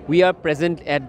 We are present at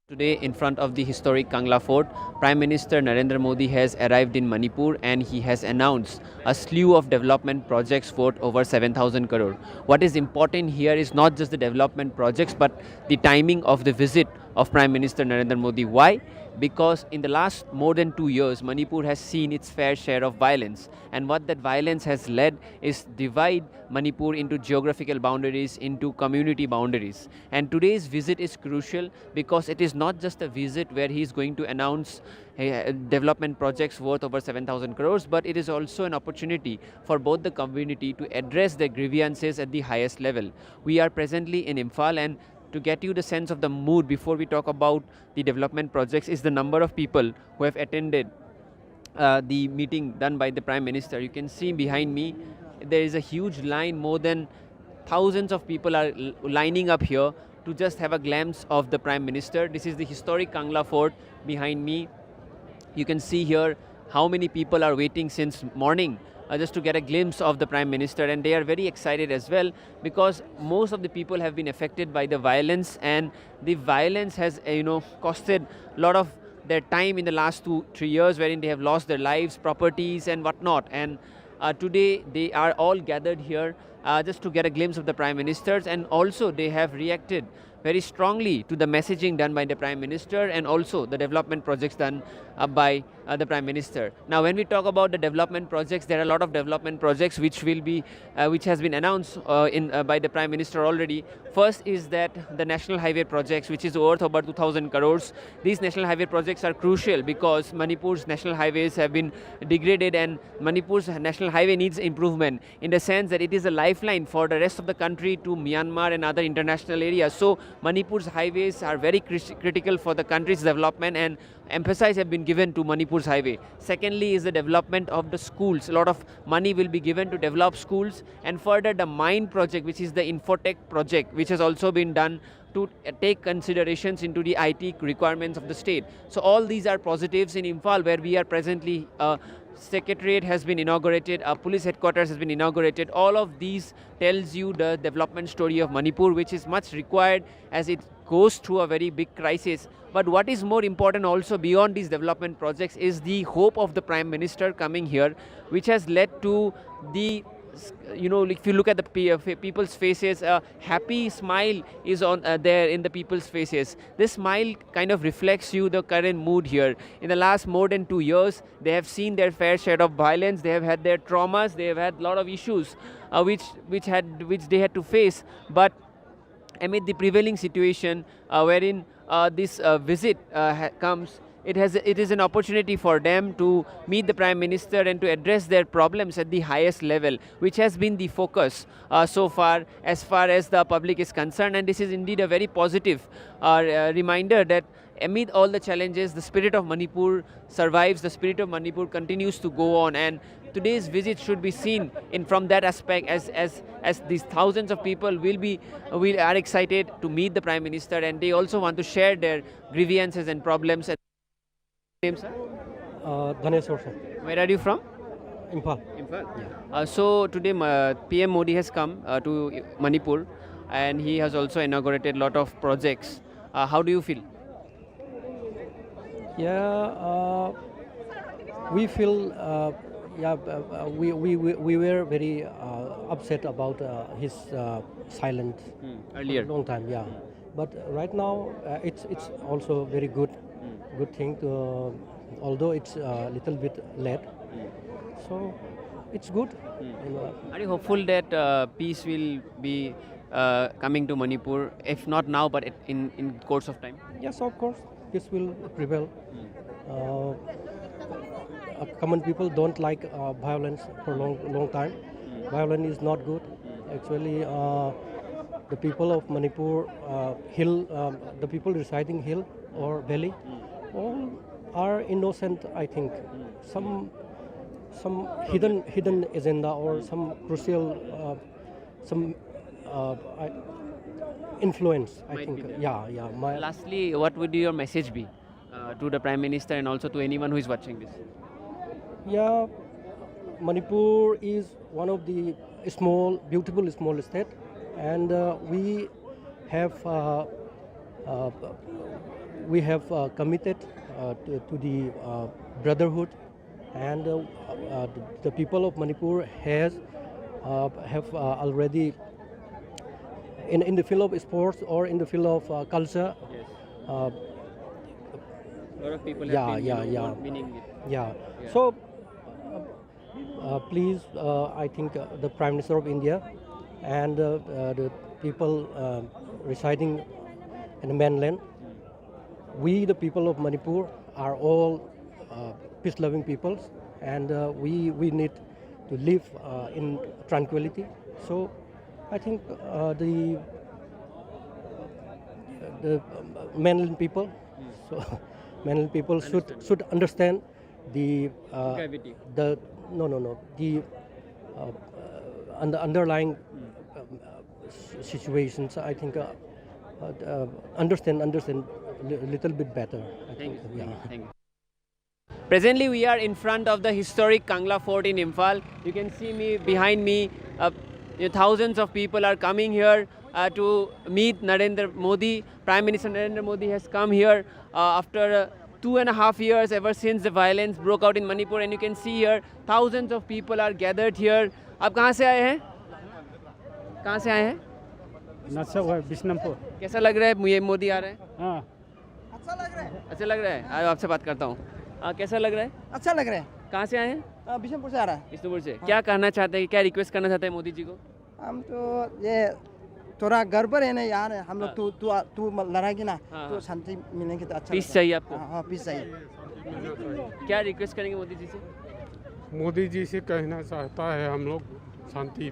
today in front of the historic Kangla Fort. Prime Minister Narendra Modi has arrived in Manipur and he has announced a slew of development projects worth over 7,000 crore. What is important here is not just the development projects but the timing of the visit of Prime Minister Narendra Modi. Why? Because in the last more than 2 years, Manipur has seen its fair share of violence, and what that violence has led is divide Manipur into geographical boundaries, into community boundaries. And today's visit is crucial because it is not just a visit where he is going to announce development projects worth over 7,000 crores, but it is also an opportunity for both the community to address their grievances at the highest level. We are presently in Imphal, and to get you the sense of the mood before we talk about the development projects is the number of people who have attended the meeting done by the Prime Minister. You can see behind me there is a huge line. More than thousands of people are lining up here to just have a glimpse of the Prime Minister. This is the historic Kangla Fort behind me. You can see here how many people are waiting since morning just to get a glimpse of the Prime Minister, and they are very excited as well because most of the people have been affected by the violence, and the violence has costed a lot of their time in the last 2-3 years, wherein they have lost their lives, properties and whatnot. And today they are all gathered here just to get a glimpse of the Prime Ministers, and also they have reacted very strongly to the messaging done by the Prime Minister and also the development projects done by the Prime Minister. Now, when we talk about the development projects, there are a lot of development projects which has been announced by the Prime Minister already. First is that the national highway projects, which is worth about 2,000 crores. These national highway projects are crucial because Manipur's national highways have been degraded, and Manipur's national highway needs improvement in the sense that it is a lifeline for the rest of the country to Myanmar and other international areas. So Manipur's highways are very critical for the country's development, and emphasis have been given to Manipur's highway. Secondly is the development of the schools. A lot of money will be given to develop schools, and further the mine project, which is the Infotech project, which has also been done to take considerations into the IT requirements of the state. So all these are positives in Imphal, where we are presently. Secretariat has been inaugurated, police headquarters has been inaugurated. All of these tells you the development story of Manipur, which is much required as it goes through a very big crisis. But what is more important also beyond these development projects is the hope of the Prime Minister coming here, which has led to the if you look at the people's faces, a happy smile is on there in the people's faces. This smile kind of reflects you the current mood here. In the last more than 2 years, they have seen their fair share of violence. They have had their traumas. They have had a lot of issues which they had to face. But amid the prevailing situation, wherein this visit comes, it is an opportunity for them to meet the Prime Minister and to address their problems at the highest level, which has been the focus so far as the public is concerned. And this is indeed a very positive reminder that amid all the challenges, the spirit of Manipur survives, the spirit of Manipur continues to go on, and today's visit should be seen from that aspect, as these thousands of people are excited to meet the Prime Minister, and they also want to share their grievances and problems. Name, sir? Dhanesh Orsa. Where are you from? Imphal. Imphal. Yeah. So today PM Modi has come to Manipur, and he has also inaugurated a lot of projects. How do you feel? Yeah, we feel we were very upset about his silence Earlier. long time. Yeah, but right now it's also very good thing to, although it's a little bit late. So it's good. Are you hopeful that peace will be coming to Manipur, if not now, but in course of time? Yes, of course, peace will prevail. Common people don't like violence for long time. Violence is not good. Actually, the people of Manipur, the people residing hill or valley, all are innocent. I think some hidden agenda or some crucial influence. I think. Yeah. Lastly, what would your message be to the Prime Minister and also to anyone who is watching this? Yeah, Manipur is one of the beautiful small state, and we have uh, we have committed to the brotherhood, and the people of Manipur have already in the field of sports or in the field of culture. Yes. Uh, A lot of people Yeah, have been, yeah, yeah. winning it. yeah. Yeah. So please, I think the Prime Minister of India and the people residing in the mainland, we the people of Manipur are all peace-loving peoples, and we need to live in tranquility. So I think the mainland people, so mainland people should understand the Gravity. the the underlying situations. I think understand a little bit better. I Thank you. think, yeah. Thank you. Presently, we are in front of the historic Kangla Fort in Imphal. You can see me behind me. Thousands of people are coming here to meet Narendra Modi. Prime Minister Narendra Modi has come here after 2.5 years ever since the violence broke out in Manipur. And you can see here, thousands of people are gathered here. आप कहाँ से आए हैं? कहाँ से आए हैं? बिशनमपुर। कैसा लग रहा है ये मोदी आ रहे हैं? हाँ, अच्छा लग रहा है। आज आपसे बात करता हूँ। कैसा लग रहा है? अच्छा लग रहा है। कहाँ से आए हैं? बिशनपुर से आ रहा है। बिष्णुपुर से। क्या कहना चाहते हैं, क्या रिक्वेस्ट करना चाहते हैं मोदी जी को? हम तो ये थोड़ा गड़बड़ है ना यार, हम लोग तू लड़ाएगी ना हाँ, तो हाँ। शांति मिलेगी तो अच्छा पीस लगता है। चाहिए आपको? हाँ पीस चाहिए। क्या रिक्वेस्ट करेंगे मोदी जी से? मोदी जी से कहना चाहता है हम लोग शांति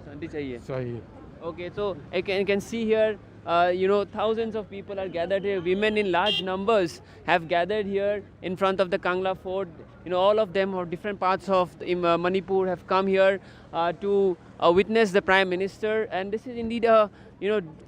शांति चाहिए। चाहिए। Okay, so you can see here, thousands of people are gathered here. Women in large numbers have gathered here in front of the Kangla Fort. All of them from different parts of Manipur have come here to witness the Prime Minister. And this is indeed a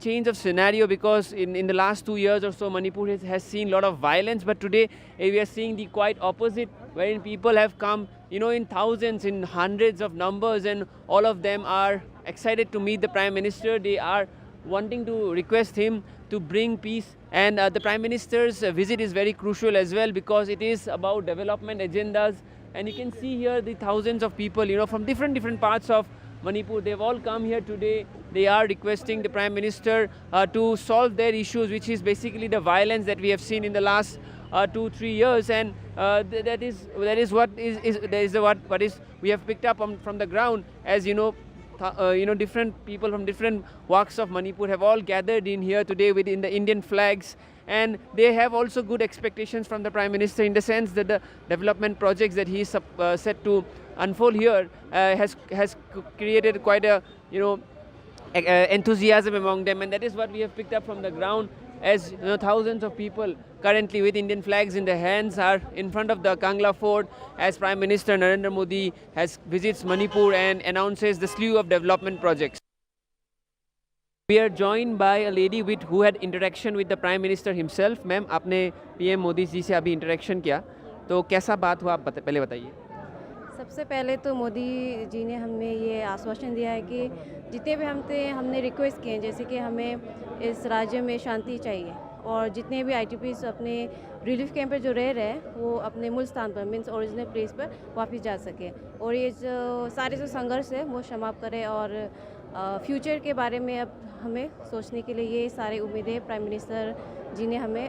change of scenario, because in the last 2 years or so, Manipur has seen a lot of violence. But today we are seeing the quite opposite, wherein people have come in thousands, in hundreds of numbers, and all of them are excited to meet the Prime Minister. They are wanting to request him to bring peace, and the Prime Minister's visit is very crucial as well, because it is about development agendas. And you can see here the thousands of people from different parts of Manipur. They've all come here today. They are requesting the Prime Minister to solve their issues, which is basically the violence that we have seen in the last 2-3 years, and that is what we have picked up from the ground. As different people from different walks of Manipur have all gathered in here today within the Indian flags, and they have also good expectations from the Prime Minister, in the sense that the development projects that he is set to unfold here has created quite a enthusiasm among them, and that is what we have picked up from the ground. As thousands of people currently with Indian flags in their hands are in front of the Kangla Fort, as Prime Minister Narendra Modi visits Manipur and announces the slew of development projects. We are joined by a lady who had interaction with the Prime Minister himself. Ma'am, आपने PM Modi ji से अभी interaction किया, तो कैसा बात हुआ आप पहले बताइए। सबसे पहले तो मोदी जी ने हमें ये आश्वासन दिया है कि जितने भी हमने रिक्वेस्ट किए हैं, जैसे कि हमें इस राज्य में शांति चाहिए, और जितने भी ITPs अपने रिलीफ कैंप पर जो रह रहे हैं वो अपने मूल स्थान पर, मीन्स ओरिजिनल प्लेस पर वापस जा सके, और ये जो सारे जो संघर्ष है वो समाप्त करें, और फ्यूचर के बारे में अब हमें सोचने के लिए ये सारे उम्मीदें प्राइम मिनिस्टर जी ने हमें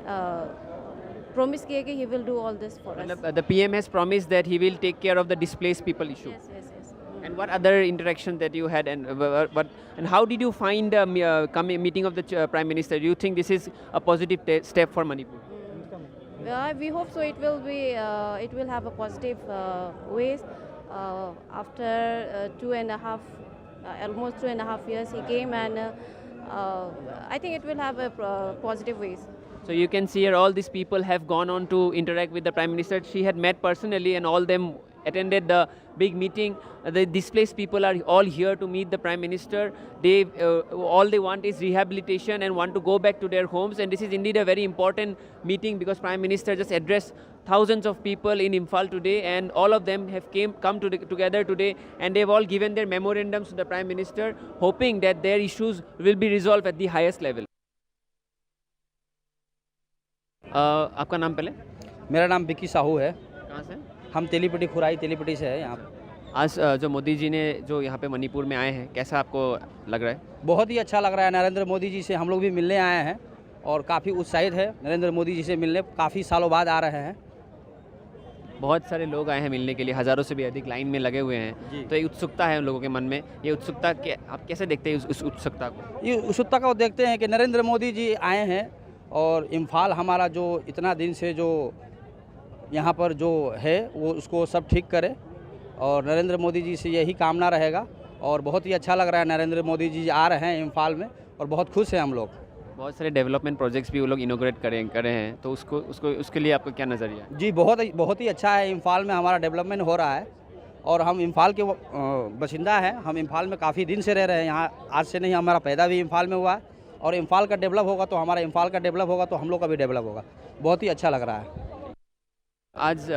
promise किया कि he will do all this for us. The PM has promised that he will take care of the displaced people issue. Yes. And what other interaction that you had, and how did you find meeting of the Prime Minister? Do you think this is a positive step for Manipur? We hope so. It will be. It will have a positive ways. After 2.5, almost 2.5 years, he came, and I think it will have a positive ways. So you can see here all these people have gone on to interact with the Prime Minister. She had met personally, and all them attended the big meeting. The displaced people are all here to meet the Prime Minister. They all they want is rehabilitation and want to go back to their homes. And this is indeed a very important meeting, because Prime Minister just addressed thousands of people in Imphal today, and all of them have come together today, and they've all given their memorandums to the Prime Minister, hoping that their issues will be resolved at the highest level. आपका नाम पहले? मेरा नाम विक्की साहू है। कहाँ से? हम तेलीपट्टी खुराई तेलीपट्टी से है यहाँ पे। आज जो मोदी जी ने जो यहाँ पे मणिपुर में आए हैं, कैसा आपको लग रहा है? बहुत ही अच्छा लग रहा है। नरेंद्र मोदी जी से हम लोग भी मिलने आए हैं और काफ़ी उत्साहित है नरेंद्र मोदी जी से मिलने। काफ़ी सालों बाद आ रहे हैं। बहुत सारे लोग आए हैं मिलने के लिए, हज़ारों से भी अधिक लाइन में लगे हुए जी। हैं। तो ये उत्सुकता है उन लोगों के मन में। ये उत्सुकता के आप कैसे देखते हैं उस उत्सुकता को? ये उत्सुकता को देखते हैं कि नरेंद्र मोदी जी आए हैं और इम्फाल हमारा जो इतना दिन से जो यहाँ पर जो है वो उसको सब ठीक करे और नरेंद्र मोदी जी से यही कामना रहेगा। और बहुत ही अच्छा लग रहा है नरेंद्र मोदी जी आ रहे हैं इम्फाल में और बहुत खुश हैं हम लोग। बहुत सारे डेवलपमेंट प्रोजेक्ट्स भी वो लोग इनोग्रेट करे हैं, तो उसके लिए आपका क्या नज़रिया है? जी बहुत ही अच्छा है। इम्फाल में हमारा डेवलपमेंट हो रहा है और हम इम्फाल के बशिंदा हैं। हम इम्फाल में काफ़ी दिन से रह रहे हैं यहाँ। आज से नहीं, हमारा पैदा भी इम्फाल में हुआ है और इम्फाल का डेवलप होगा तो हमारा इम्फाल का डेवलप होगा तो हम लोग का भी डेवलप होगा। बहुत ही अच्छा लग रहा है। आज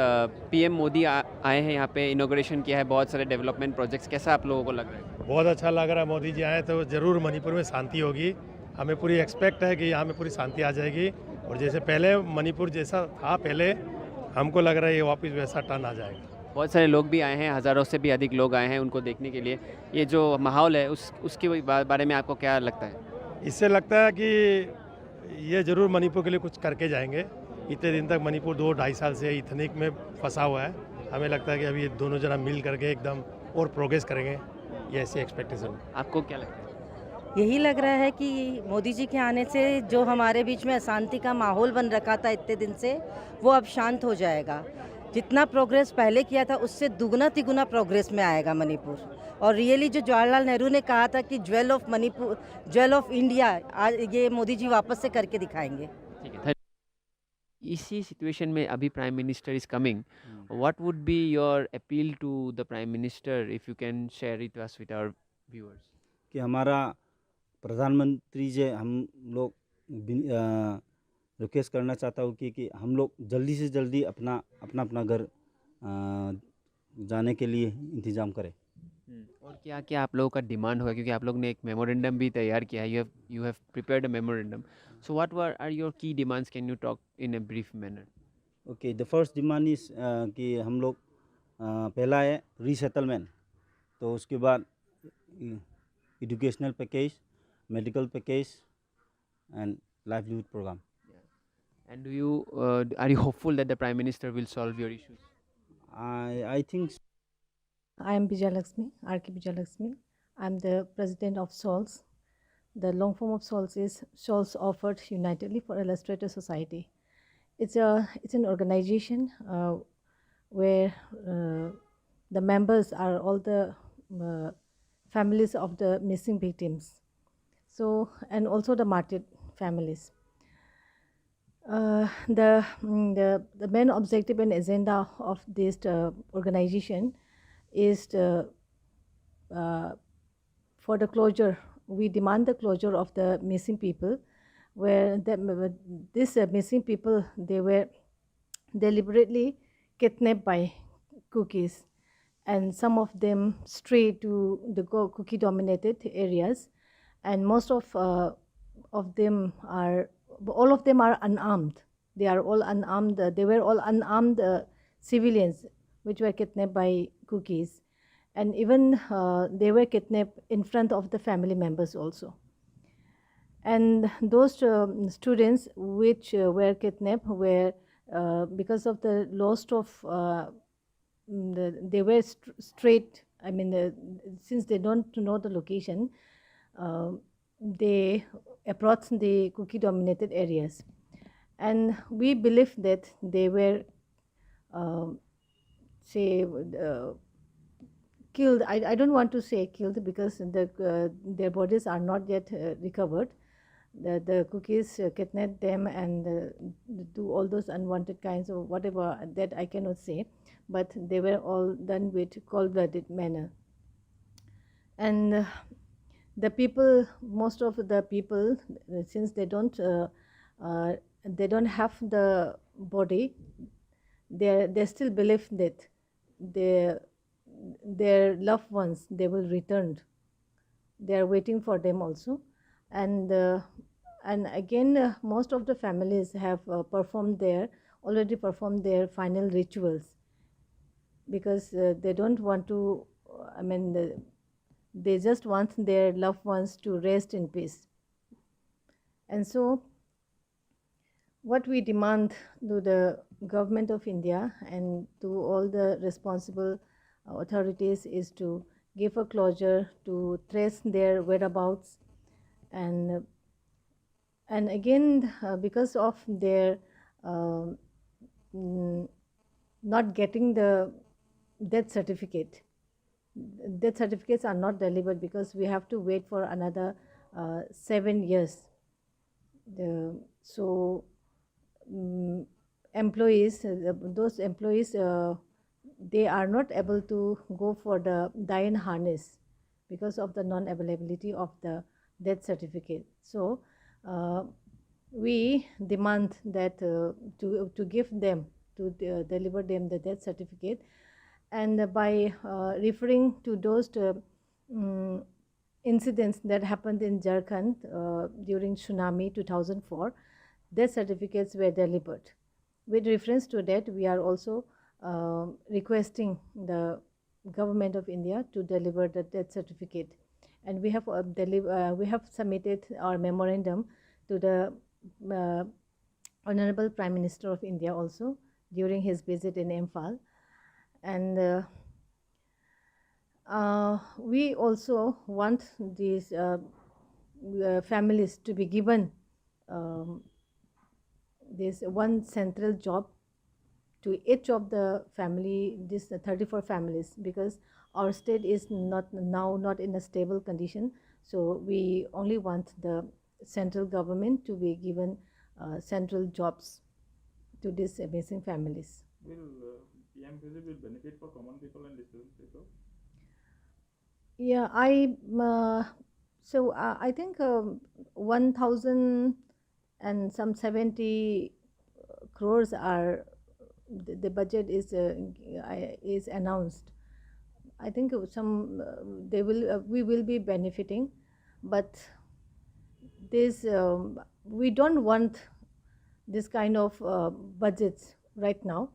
पीएम मोदी आए हैं यहाँ पे, इनोग्रेशन किया है बहुत सारे डेवलपमेंट प्रोजेक्ट्स। कैसा आप लोगों को लग रहा है? बहुत अच्छा लग रहा है। मोदी जी आए तो ज़रूर मणिपुर में शांति होगी। हमें पूरी एक्सपेक्ट है कि यहाँ में पूरी शांति आ जाएगी और जैसे पहले मणिपुर जैसा था पहले, हमको लग रहा है ये वापस वैसा टर्न आ जाएगा। बहुत सारे लोग भी आए हैं, हज़ारों से भी अधिक लोग आए हैं उनको देखने के लिए। ये जो माहौल है उसके बारे में आपको क्या लगता है? इससे लगता है कि ये ज़रूर मणिपुर के लिए कुछ करके जाएंगे। इतने दिन तक मणिपुर 2-2.5 साल से इथनिक में फंसा हुआ है। हमें लगता है कि अभी ये दोनों जना मिल करके एकदम और प्रोग्रेस करेंगे, ये ऐसी एक्सपेक्टेशन। आपको क्या लगता है? यही लग रहा है कि मोदी जी के आने से जो हमारे बीच में अशांति का माहौल बन रखा था इतने दिन से, वो अब शांत हो जाएगा। जितना प्रोग्रेस पहले किया था उससे दुगना तिगुना प्रोग्रेस में आएगा मणिपुर। और रियली जो जवाहरलाल नेहरू ने कहा था कि jewel of Manipur, jewel of India, आज ये मोदी जी वापस से करके दिखाएंगे। ठीक है। इसी सिचुएशन में अभी prime minister is coming, what would be your appeal to the prime minister, if you can share it with our viewers? कि हमारा प्रधानमंत्री जी हम लोग रिक्वेस्ट करना चाहता हूँ कि हम लोग जल्दी से जल्दी अपना घर जाने के लिए इंतज़ाम करें। और क्या क्या आप लोगों का डिमांड होगा, क्योंकि आप लोग ने एक मेमोरेंडम भी तैयार किया है, you have prepared a memorandum, so what are your key demands? Can you talk in a brief manner? Okay, the first demand is कि हम लोग पहला है रीसेटलमेंट, तो उसके बाद educational package, medical package and livelihood programme. And are you hopeful that the Prime Minister will solve your issues? I think so. I am Vijayalakshmi, R.K. Vijayalakshmi. I am the president of SOLS. The long form of SOLS is SOLS Offered Unitedly for Illustrated Society. It's an organization where the members are all the families of the missing victims. So, and also the martyred families. The main objective and agenda of this organization is for the closure. We demand the closure of the missing people, where these missing people, they were deliberately kidnapped by cookies, and some of them stray to the cookie dominated areas, and most of them are, all of them are unarmed. They are all unarmed. They were all unarmed civilians which were kidnapped by cookies, and even they were kidnapped in front of the family members also. And those students which were kidnapped were because of the loss of they were straight. I mean, since they don't know the location, they approach the cookie dominated areas, and we believe that they were killed. I don't want to say killed because their bodies are not yet recovered. The cookies kidnap them and do all those unwanted kinds of whatever, that I cannot say, but they were all done with cold-blooded manner. And the people, most of the people, since they don't have the body, they still believe that their loved ones, they will return. They are waiting for them also, and and again, most of the families have already performed their final rituals, because they don't want to, they just want their loved ones to rest in peace. And so what we demand to the government of India and to all the responsible authorities is to give a closure, to trace their whereabouts, and again, because of their not getting the death certificate. Death certificates are not delivered because we have to wait for another 7 years. So employees, those employees, they are not able to go for the die in harness because of the non-availability of the death certificate. So we demand that to give them, to deliver them the death certificate, and by referring to those incidents that happened in Jharkhand during tsunami 2004, death certificates were delivered. With reference to that, we are also requesting the government of India to deliver the death certificate, and we have submitted our memorandum to the Honorable Prime Minister of India also during his visit in Imphal. And we also want these families to be given this one central job to each of the family, this 34 families, because our state is not in a stable condition. So we only want the central government to be given central jobs to these amazing families. Will PM visit will benefit for common people and displaced people? Yeah, I think 1,000 and some 70 crores are the budget is announced. I think some we will be benefiting, but this we don't want this kind of budgets right now,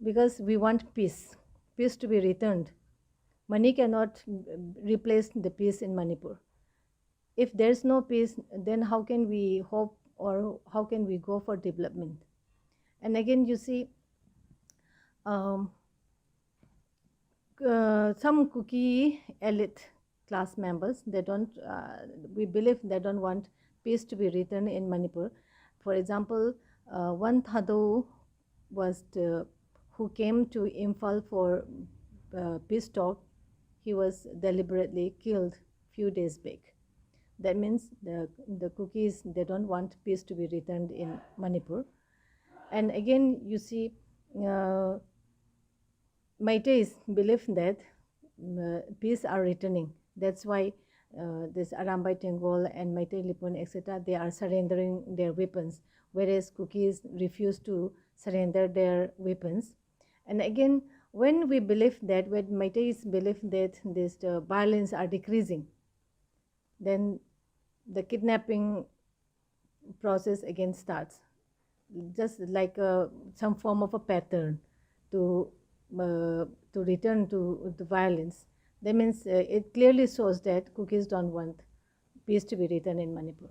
because we want peace to be returned. Money cannot replace the peace in Manipur. If there's no peace, then how can we hope, or how can we go for development? And again, you see, some Kuki elite class members, they don't, we believe they don't want peace to be returned in Manipur. For example, one Thado was who came to Imphal for peace talk. He was deliberately killed few days back. That means the Kukis, they don't want peace to be returned in Manipur. And again, you see, Meiteis believe that peace are returning. That's why this Arambai Tengol and Meitei Lipun, etc., they are surrendering their weapons, whereas Kukis refuse to surrender their weapons. And again, when we believe that, when Meiteis believe that this violence are decreasing, then the kidnapping process again starts, just like some form of a pattern to return to the violence. That means it clearly shows that Kukis don't want peace to be returned in Manipur.